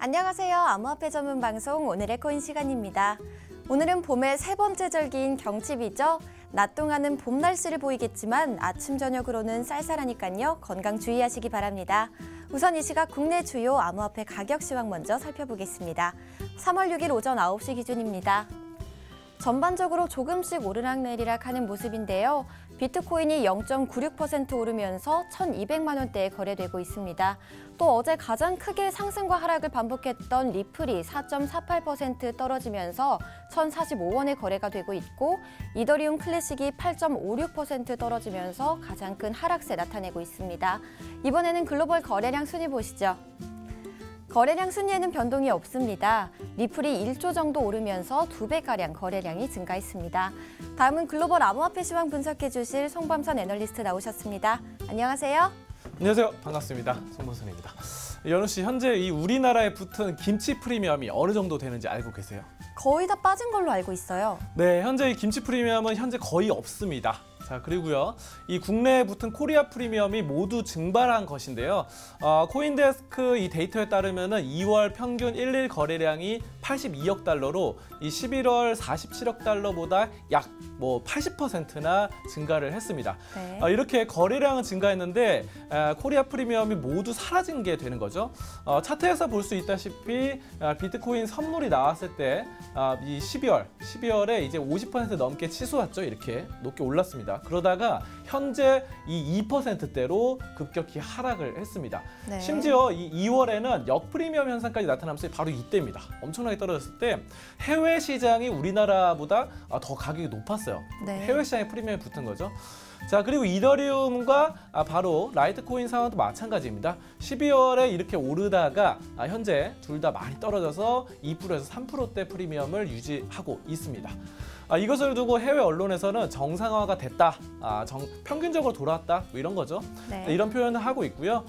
안녕하세요. 암호화폐 전문 방송 오늘의 코인 시간입니다. 오늘은 봄의 세 번째 절기인 경칩이죠. 낮 동안은 봄 날씨를 보이겠지만 아침 저녁으로는 쌀쌀하니까요. 건강 주의하시기 바랍니다. 우선 이 시각 국내 주요 암호화폐 가격 시황 먼저 살펴보겠습니다. 3월 6일 오전 9시 기준입니다. 전반적으로 조금씩 오르락내리락 하는 모습인데요. 비트코인이 0.96% 오르면서 1,200만 원대에 거래되고 있습니다. 또 어제 가장 크게 상승과 하락을 반복했던 리플이 4.48% 떨어지면서 1,045원에 거래가 되고 있고 이더리움 클래식이 8.56% 떨어지면서 가장 큰 하락세 나타내고 있습니다. 이번에는 글로벌 거래량 순위 보시죠. 거래량 순위에는 변동이 없습니다. 리플이 1조 정도 오르면서 2배가량 거래량이 증가했습니다. 다음은 글로벌 암호화폐 시황 분석해 주실 송범선 애널리스트 나오셨습니다. 안녕하세요. 안녕하세요. 반갑습니다. 송범선입니다. 연우 씨, 현재 이 우리나라에 붙은 김치 프리미엄이 어느 정도 되는지 알고 계세요? 거의 다 빠진 걸로 알고 있어요. 네, 현재 이 김치 프리미엄은 현재 거의 없습니다. 자, 그리고요, 이 국내에 붙은 코리아 프리미엄이 모두 증발한 것인데요. 코인데스크 이 데이터에 따르면은 2월 평균 1일 거래량이 82억 달러로 이 11월 47억 달러보다 약 80%나 증가를 했습니다. 네. 이렇게 거래량은 증가했는데 코리아 프리미엄이 모두 사라진 게 되는 거죠. 차트에서 볼 수 있다시피 비트코인 선물이 나왔을 때 이 12월에 이제 50% 넘게 치솟았죠. 이렇게 높게 올랐습니다. 그러다가 현재 이 2%대로 급격히 하락을 했습니다. 네. 심지어 이 2월에는 역프리미엄 현상까지 나타나면서 바로 이때입니다. 엄청나게 떨어졌을 때 해외 시장이 우리나라보다 더 가격이 높았어요. 네. 해외 시장에 프리미엄이 붙은 거죠. 자, 그리고 이더리움과 바로 라이트코인 상황도 마찬가지입니다. 12월에 이렇게 오르다가 현재 둘 다 많이 떨어져서 2%에서 3%대 프리미엄을 유지하고 있습니다. 이것을 두고 해외 언론에서는 정상화가 됐다, 평균적으로 돌아왔다, 뭐 이런 거죠. 네. 이런 표현을 하고 있고요.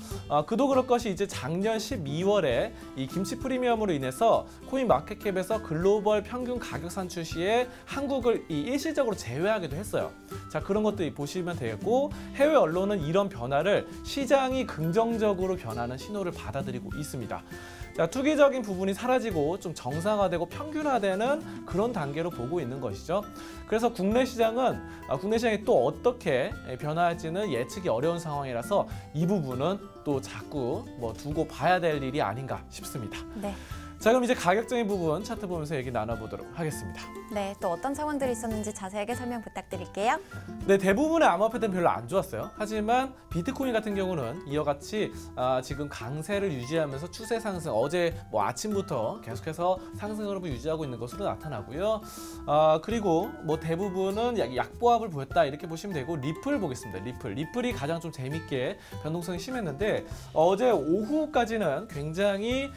그도 그럴 것이 이제 작년 12월에 이 김치 프리미엄으로 인해서 코인 마켓캡에서 글로벌 평균 가격 산출 시에 한국을 일시적으로 제외하기도 했어요. 자, 그런 것도 보시면 되겠고, 해외 언론은 이런 변화를 시장이 긍정적으로 변하는 신호를 받아들이고 있습니다. 자, 투기적인 부분이 사라지고 좀 정상화되고 평균화되는 그런 단계로 보고 있는 것이죠. 그래서 국내 시장이 또 어떻게 변화할지는 예측이 어려운 상황이라서 이 부분은 또 자꾸 두고 봐야 될 일이 아닌가 싶습니다. 네. 자, 그럼 이제 가격적인 부분 차트 보면서 얘기 나눠보도록 하겠습니다. 네, 또 어떤 상황들이 있었는지 자세하게 설명 부탁드릴게요. 네, 대부분의 암호화폐들은 별로 안 좋았어요. 하지만 비트코인 같은 경우는 이와 같이 지금 강세를 유지하면서 추세 상승, 어제 아침부터 계속해서 상승 흐름을 유지하고 있는 것으로 나타나고요. 그리고 대부분은 약보합을 보였다, 이렇게 보시면 되고, 리플 보겠습니다. 리플이 가장 좀 재밌게 변동성이 심했는데 어제 오후까지는 굉장히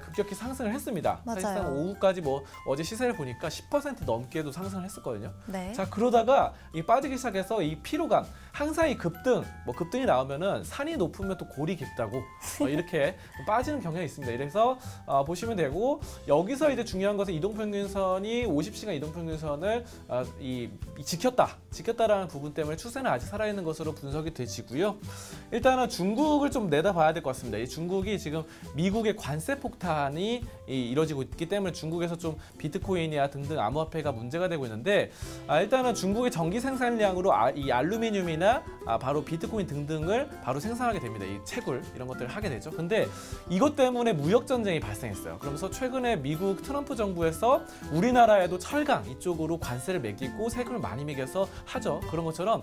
급격히 상승을 했습니다. 맞아요. 사실상 오후까지 어제 시세를 보니까 10% 넘게도 상승을 했었거든요. 네. 자, 그러다가 빠지기 시작해서 이 피로감, 항상 이 급등이 나오면은 산이 높으면 또 골이 깊다고 이렇게 빠지는 경향이 있습니다. 이래서 보시면 되고, 여기서 이제 중요한 것은 이동평균선이 50시간 이동평균선을 지켰다라는 부분 때문에 추세는 아직 살아있는 것으로 분석이 되지고요. 일단은 중국을 좀 내다봐야 될 것 같습니다. 이 중국이 지금 미국의 관세 폭탄이 이뤄지고 있기 때문에 중국에서 좀 비트코인이나 등등 암호화폐가 문제가 되고 있는데, 일단은 중국의 전기 생산량으로 이 알루미늄이나 바로 비트코인 등등을 바로 생산하게 됩니다. 이 채굴 이런 것들을 하게 되죠. 근데 이것 때문에 무역 전쟁이 발생했어요. 그러면서 최근에 미국 트럼프 정부에서 우리나라에도 철강 이쪽으로 관세를 매기고 세금을 많이 매겨서 하죠. 그런 것처럼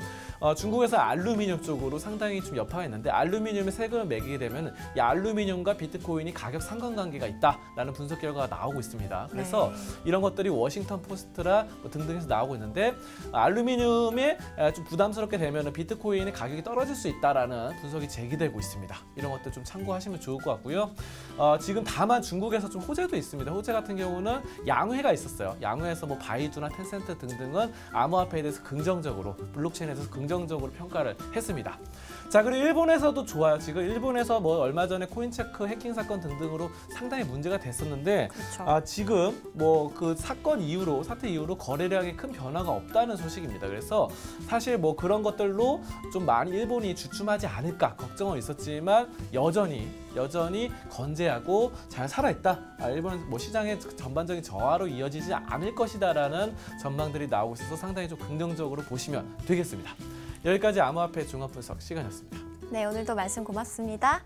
중국에서 알루미늄 쪽으로 상당히 좀 여파가 있는데, 알루미늄에 세금을 매기게 되면 이 알루미늄과 비트코인이 가격 상관관계가 있다라는 분석 결과가 나오고 있습니다. 그래서 이런 것들이 워싱턴 포스트라 등등에서 나오고 있는데, 알루미늄에 좀 부담스럽게 되면 비트코인의 가격이 떨어질 수 있다라는 분석이 제기되고 있습니다. 이런 것들 좀 참고하시면 좋을 것 같고요. 지금 다만 중국에서 좀 호재도 있습니다. 호재 같은 경우는 양회가 있었어요. 양회에서 바이두나 텐센트 등등은 암호화폐에 대해서 긍정적으로, 블록체인에 대해서 긍정적으로 평가를 했습니다. 자, 그리고 일본에서도 좋아요. 지금 일본에서 얼마 전에 코인체크 해킹 사건 등등으로 상당히 문제가 됐었는데 그렇죠. 지금 뭐 그 사태 이후로 거래량에 큰 변화가 없다는 소식입니다. 그래서 사실 뭐 그런 것들로 좀 많이 일본이 주춤하지 않을까 걱정은 있었지만 여전히 건재하고 잘 살아있다. 일본 뭐 시장의 전반적인 저하로 이어지지 않을 것이다라는 전망들이 나오고 있어서 상당히 좀 긍정적으로 보시면 되겠습니다. 여기까지 암호화폐 종합 분석 시간이었습니다. 네, 오늘도 말씀 고맙습니다.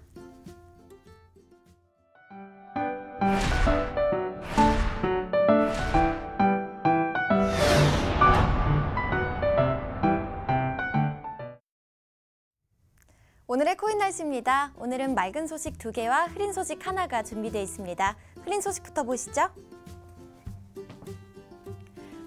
오늘의 코인 날씨입니다. 오늘은 맑은 소식 2개와 흐린 소식 1가 준비되어 있습니다. 흐린 소식부터 보시죠.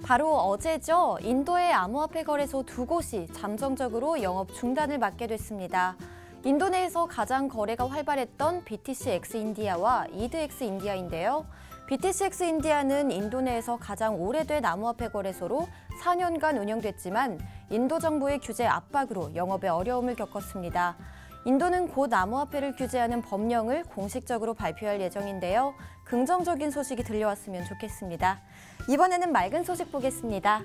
바로 어제죠. 인도의 암호화폐 거래소 2곳이 잠정적으로 영업 중단을 맞게 됐습니다. 인도 내에서 가장 거래가 활발했던 BTCX 인디아와 이드X 인디아인데요. BTCX 인디아는 인도 내에서 가장 오래된 암호화폐 거래소로 4년간 운영됐지만 인도 정부의 규제 압박으로 영업에 어려움을 겪었습니다. 인도는 곧 암호화폐를 규제하는 법령을 공식적으로 발표할 예정인데요. 긍정적인 소식이 들려왔으면 좋겠습니다. 이번에는 맑은 소식 보겠습니다.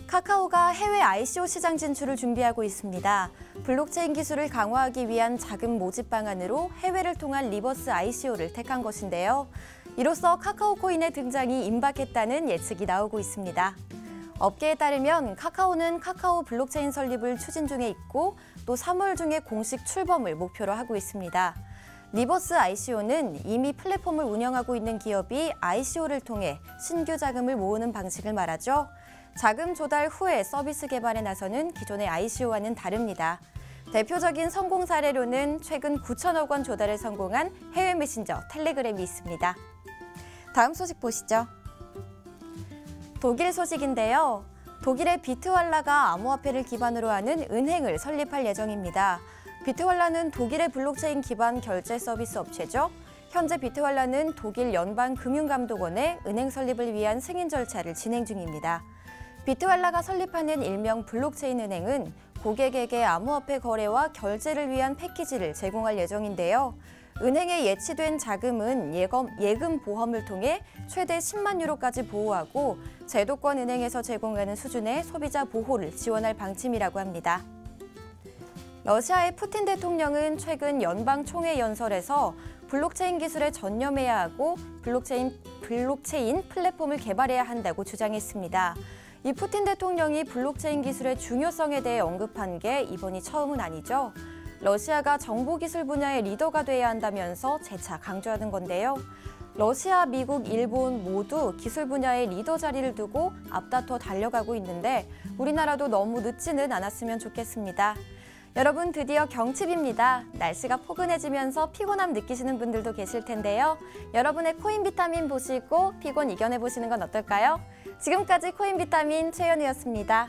카카오가 해외 ICO 시장 진출을 준비하고 있습니다. 블록체인 기술을 강화하기 위한 자금 모집 방안으로 해외를 통한 리버스 ICO를 택한 것인데요. 이로써 카카오 코인의 등장이 임박했다는 예측이 나오고 있습니다. 업계에 따르면 카카오는 카카오 블록체인 설립을 추진 중에 있고 또 3월 중에 공식 출범을 목표로 하고 있습니다. 리버스 ICO는 이미 플랫폼을 운영하고 있는 기업이 ICO를 통해 신규 자금을 모으는 방식을 말하죠. 자금 조달 후에 서비스 개발에 나서는 기존의 ICO와는 다릅니다. 대표적인 성공 사례로는 최근 9천억 원 조달에 성공한 해외 메신저 텔레그램이 있습니다. 다음 소식 보시죠. 독일 소식인데요. 독일의 비트왈라가 암호화폐를 기반으로 하는 은행을 설립할 예정입니다. 비트왈라는 독일의 블록체인 기반 결제 서비스 업체죠. 현재 비트왈라는 독일 연방금융감독원의 은행 설립을 위한 승인 절차를 진행 중입니다. 비트왈라가 설립하는 일명 블록체인 은행은 고객에게 암호화폐 거래와 결제를 위한 패키지를 제공할 예정인데요. 은행에 예치된 자금은 예금 보험을 통해 최대 10만 유로까지 보호하고 제도권 은행에서 제공하는 수준의 소비자 보호를 지원할 방침이라고 합니다. 러시아의 푸틴 대통령은 최근 연방총회 연설에서 블록체인 기술에 전념해야 하고 블록체인 플랫폼을 개발해야 한다고 주장했습니다. 이 푸틴 대통령이 블록체인 기술의 중요성에 대해 언급한 게 이번이 처음은 아니죠. 러시아가 정보기술 분야의 리더가 돼야 한다면서 재차 강조하는 건데요. 러시아, 미국, 일본 모두 기술 분야의 리더 자리를 두고 앞다퉈 달려가고 있는데 우리나라도 너무 늦지는 않았으면 좋겠습니다. 여러분 드디어 경칩입니다. 날씨가 포근해지면서 피곤함 느끼시는 분들도 계실 텐데요. 여러분의 코인 비타민 보시고 피곤 이겨내보시는 건 어떨까요? 지금까지 코인 비타민 최연우였습니다.